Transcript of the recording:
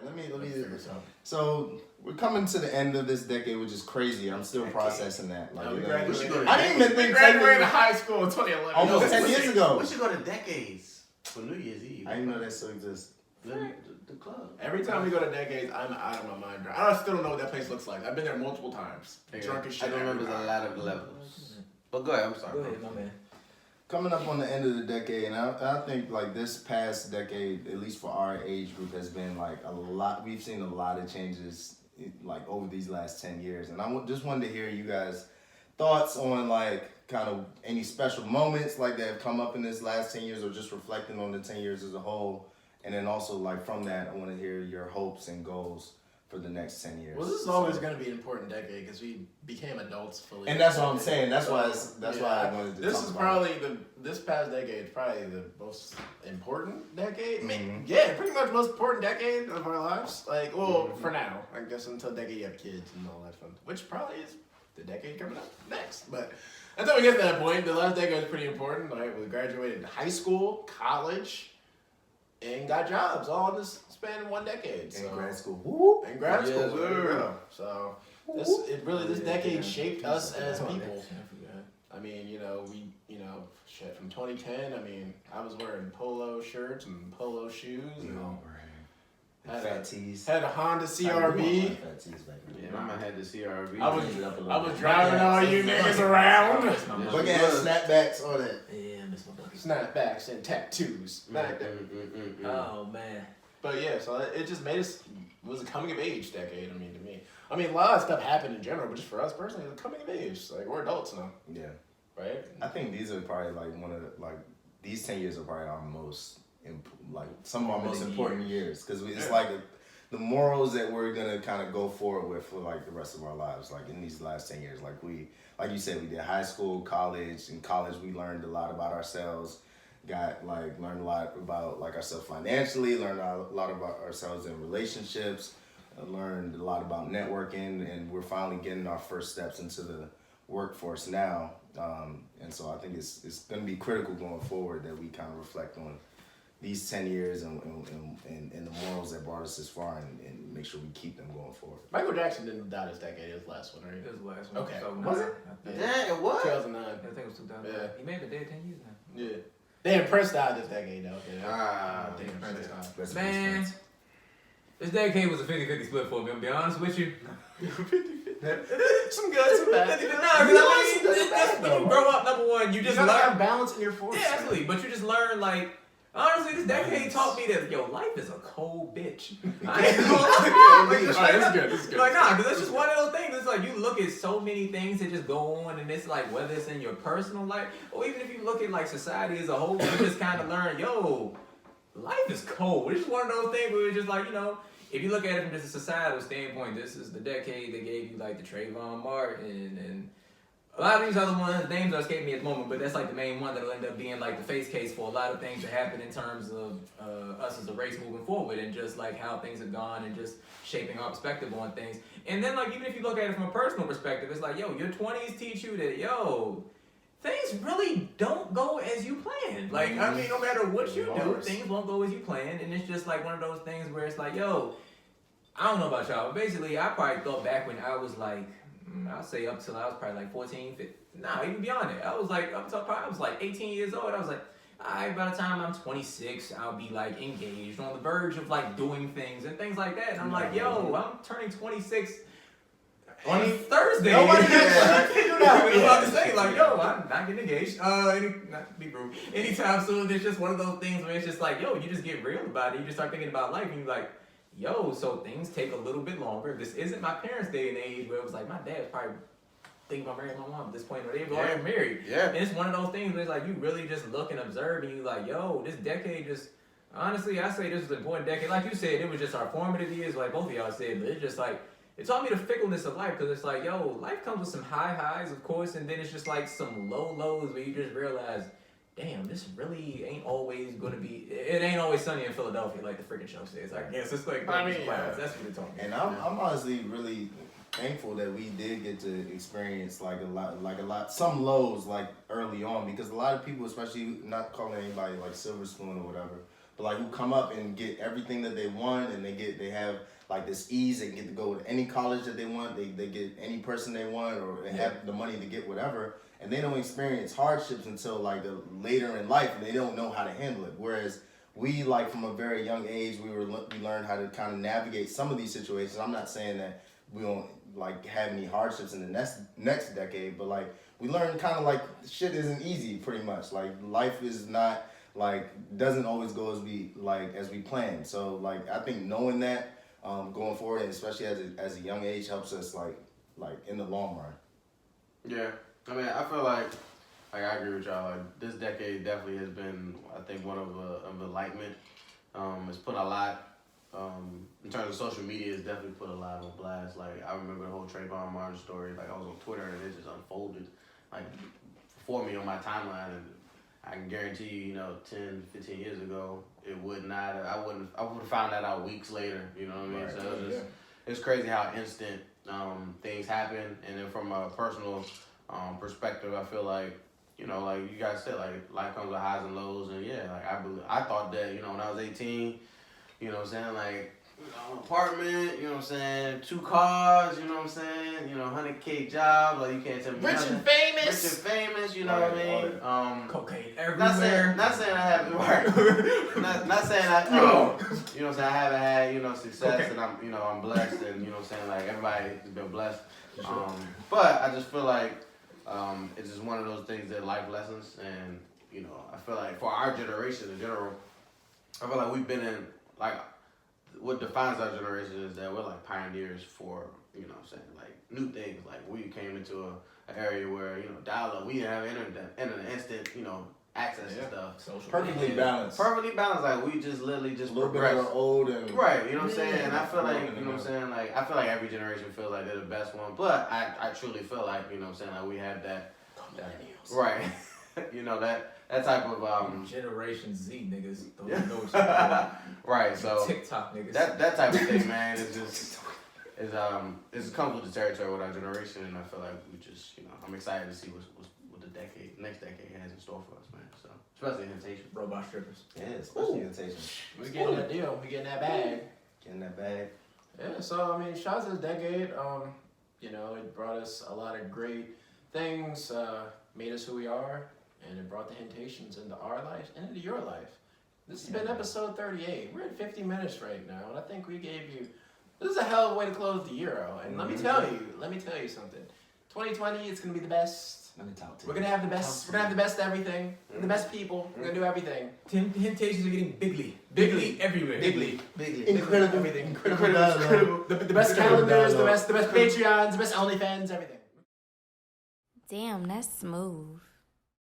Let me do this. So we're coming to the end of this decade, which is crazy. I'm still processing that. Like, I didn't even think graduated high school in 2011. Almost 10 years ago. We should go to decades for New Year's Eve. I didn't know that still exists. The club. Every time we go to decades, I'm out of my mind. I still don't know what that place looks like. I've been there multiple times. Drunk as shit. I don't remember a lot of levels. But go ahead, I'm sorry. Go ahead, my man. Coming up on the end of the decade, and I think like this past decade, at least for our age group, has been like a lot. We've seen a lot of changes like over these last 10 years, and I just wanted to hear you guys' thoughts on like kind of any special moments like that have come up in this last 10 years, or just reflecting on the 10 years as a whole, and then also like from that, I want to hear your hopes and goals for the next 10 years. Well, this is always going to be an important decade because we became adults fully. And that's what I'm saying. That's why I wanted to This talk is about probably this past decade is probably the most important decade. Mm-hmm. Yeah, pretty much most important decade of our lives. Like, well, for now, I guess until decade you have kids and all that fun, which probably is the decade coming up next. But until we get to that point, the last decade is pretty important. Like, we graduated high school, college, and got jobs all in this span in one decade. in So. grad school. Woo! In grad school, Yes, there you sir. go. So this decade shaped us as people. I mean, shit, from 2010, I mean, I was wearing polo shirts and polo shoes. And Fat tees. had a Honda CRV. Fat tees back then. Yeah, my man had the CRV. I was driving all you niggas around. Bucket hat, snapbacks, all that. Yeah, I miss my bucket. Snapbacks and tattoos. Back there. Oh, man. But yeah, so it just made us, it was a coming of age decade, I mean, to me. I mean, a lot of stuff happened in general, but just for us personally, it was a coming of age. Like, we're adults now. Yeah. Right? I think these are probably like these 10 years are probably our most, some of our most important years. Because it's like the morals that we're going to kind of go forward with for like the rest of our lives. Like in these last 10 years, like you said, we did high school, college. In college, we learned a lot about ourselves. Learned a lot about like ourselves financially, learned a lot about ourselves in relationships, learned a lot about networking, and we're finally getting our first steps into the workforce now. And so I think it's going to be critical going forward that we kind of reflect on these 10 years and the morals that brought us this far and make sure we keep them going forward. Michael Jackson didn't die this decade. It was the last one, right? It was the last one. Okay. 2009, Was it? I think. Yeah, it was. 2009. I think it was 2009. Yeah. He may have been dead 10 years now. Yeah. Damn, Prince died this decade, though. Ah, Damn, Prince died. Rest in peace, Man, Prince. this decade was a 50-50 split for me, I'm gonna be honest with you. Some good, some bad. When you grow up, number one, you You just gotta learn. have balance in your force. Yeah, absolutely. But you just learn, like, honestly, this decade taught me that, life is a cold bitch. I ain't gonna lie. Like, just Alright, straight up. this is good. Like, nah, because it's just one of those things. It's like you look at so many things that just go on, and it's like whether it's in your personal life, or even if you look at like society as a whole, you just kind of learn, life is cold. It's just one of those things where it's just like, if you look at it from just a societal standpoint, this is the decade that gave you like the Trayvon Martin and a lot of these other ones, names are escaping me at the moment, but that's like the main one that'll end up being like the face case for a lot of things that happen in terms of us as a race moving forward and just like how things have gone and just shaping our perspective on things. And then like even if you look at it from a personal perspective, it's like, your 20s teach you that, things really don't go as you planned. Like, I mean, no matter what you do, things won't go as you planned. And it's just like one of those things where it's like, I don't know about y'all, but basically I probably thought back when I was like, I'll say up till I was probably like 14, 15. Nah, even beyond it. I was like, up till probably I was like 18 years old. I was like, by the time I'm 26, I'll be like engaged, on the verge of like doing things and things like that. And I'm like, I'm turning 26 on Thursday. Nobody I was about to say, like, I'm not getting engaged. Not to be rude. Anytime soon, it's just one of those things where it's just like, you just get real about it. You just start thinking about life and you're like, so things take a little bit longer. This isn't my parents' day and age where it was like, my dad's probably thinking about marrying my mom at this point, or they've already married. Yeah. And it's one of those things where it's like, you really just look and observe and you like, this decade just, honestly, I say this was an important decade. Like you said, it was just our formative years, like both of y'all said, but it's just like, it taught me the fickleness of life, because it's like, life comes with some high highs, of course, and then it's just like some low lows where you just realize, damn, this really ain't always gonna be. It ain't always sunny in Philadelphia, like the freaking show says. I guess it's like clouds. That's what it's talking. And I'm honestly really thankful that we did get to experience like a lot, some lows like early on, because a lot of people, especially not calling anybody like silver spoon or whatever, but like who come up and get everything that they want, and they have like this ease. They can get to go to any college that they want. They get any person they want, or they have the money to get whatever. And they don't experience hardships until like the later in life, and they don't know how to handle it. Whereas we, like from a very young age, we learned how to kind of navigate some of these situations. I'm not saying that we don't like have any hardships in the next decade, but like we learned kind of like shit isn't easy pretty much. Like life is not like doesn't always go as we plan. So like I think knowing that going forward, and especially as a young age, helps us like in the long run. Yeah, I mean, I feel like I agree with y'all. Like, this decade definitely has been, I think, one of enlightenment. It's put a lot, in terms of social media, it's definitely put a lot on blast. Like, I remember the whole Trayvon Martin story. Like, I was on Twitter and it just unfolded, like, for me on my timeline. And I can guarantee you, 10, 15 years ago, it would not, I would have found that out weeks later, you know what I mean? Right. So it's just, it's crazy how instant things happen. And then from a personal perspective, I feel like, like you guys said, like life comes with highs and lows, and yeah, like I thought that, when I was 18, what I'm saying, like, apartment, what I'm saying, 2 cars, what I'm saying, 100K job, like you can't tell me Rich nothing. and famous. Rich and famous, you know what I mean? Cocaine everywhere. Not saying I haven't, right? not saying I, you know what I'm saying, I haven't had, success, Okay. and I'm blessed, and what I'm saying, like everybody has been blessed. But I just feel like it's just one of those things that life lessons, and I feel like for our generation in general, I feel like we've been in like what defines our generation is that we're like pioneers for what I'm saying, like new things. Like we came into an area where dial-up, we didn't have internet instant access to stuff. Social Perfectly media. balanced. Perfectly balanced. Like we just literally just A little bit progressed. of old and Right, you know what I'm saying? And I feel like, Yeah. what I'm saying? Like, I feel like every generation feels like they're the best one, but I truly feel like, what I'm saying? Like, we have that, right, that type of, Generation Z niggas don't Yeah. know what you're doing. right, so, TikTok niggas. that type of thing, man, is just, it comes with the territory with our generation, and I feel like we just, I'm excited to see what the next decade has in store for us, man, so, especially Hentations. Robot strippers. yeah, especially Hentations. We getting that deal. We getting that bag. Getting that bag. Yeah, so I mean, shout out to this decade. It brought us a lot of great things, made us who we are, and it brought the Hentations into our life and into your life. This has been episode 38. We're at 50 minutes right now, and I think we gave you. This is a hell of a way to close the year out. And let me tell you something. 2020, it's gonna be the best. Let me talk to We're gonna have the best. We're gonna have the best everything. The best people. We're gonna do everything. Hentations are getting bigly. Bigly. everywhere. Bigly. Incredible, Everything. incredible. The best calendars, the best Patreons, the best OnlyFans, everything. Damn, that's smooth.